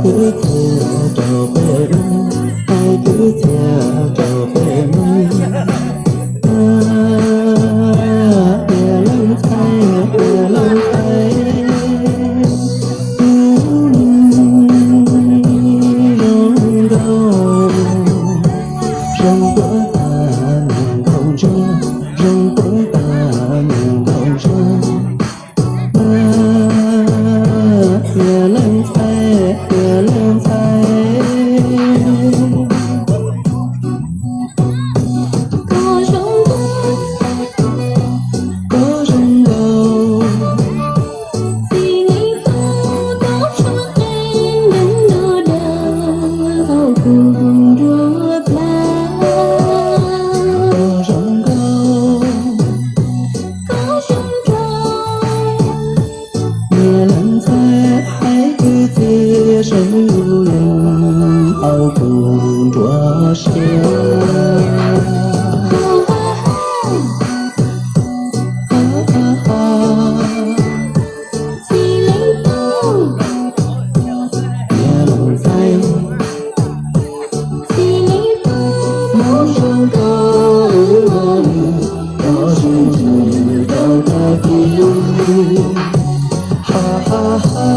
cứ theo trở về mây, ai cứ theo trở về mây. Kìa lần thay, kìa lần thay. Rong đâu, rong của ta nhìn không ra, rong của ta nhìn không ra. Kìa lần thay, kìa lần thay. Có rong đâu, vì ngày phố có cho em đứng đỡ đỡ cùng rùa lá. có rong đâu, Có rong rong kìa lần thay. Hãy cứ thế rong lên ao cùng rùa xưa. vì ngày phố, Kìa lần thay. vì ngày phố Có rong có rong gì đâu ta kia. Ha ha ha.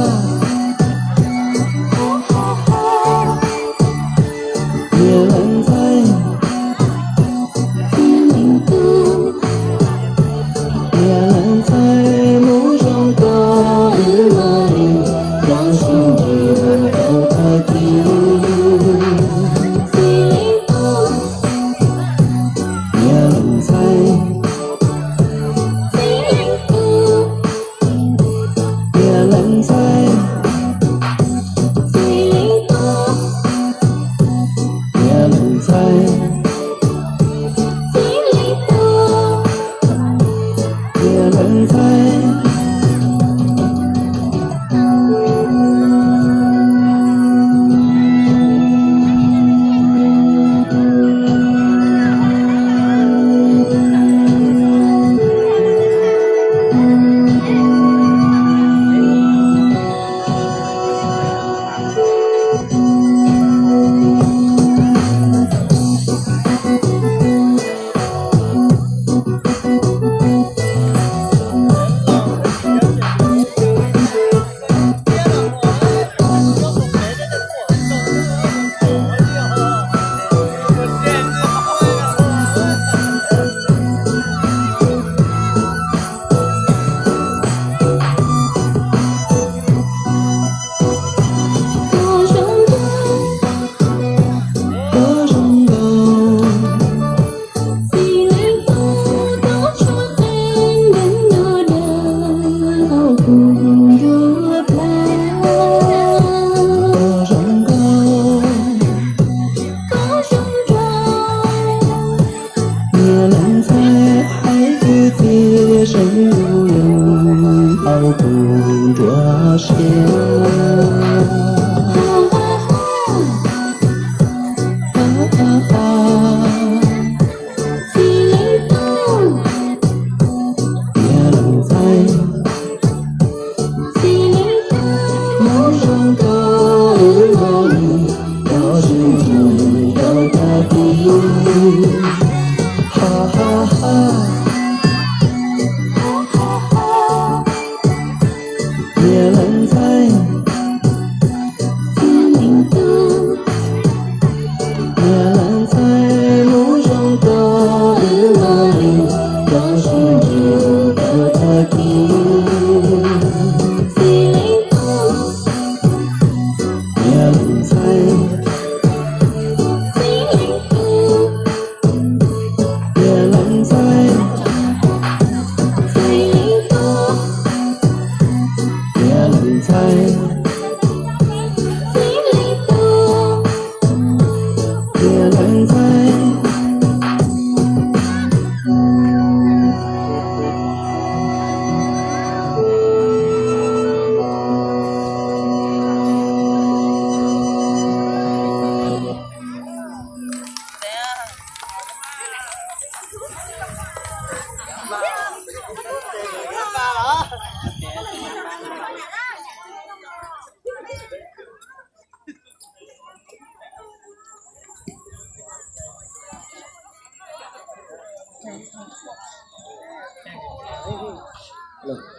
Kìa lần thay, vì mình tu. kìa lần thay. Muốn rong có rong gì đâu ta kia. Vì ngày phố, Kìa lần thay, vì ngày phố, kìa lần thay. vì ngày phố, Kìa lần thay, vì ngày phố. kìa lần thay. Có rong đâu, Có rong đâu, vì ngày phố có cho em đứng đỡ đỡ cùng rùa lá. có rong đâu. Có rong rong Kìa lần thay. Hãy cứ thế rong lên ao cùng rùa xưa. vì ngày phố, Kìa lần thay. vì ngày phố. Muốn rong có rong gì đâu ta kia. Ha ha ha. Kìa lần thay, Vì mình tu. kìa lần thay. Muốn rong có rong gì đâu ta kia. Vì ngày phố, Kìa lần Rồi.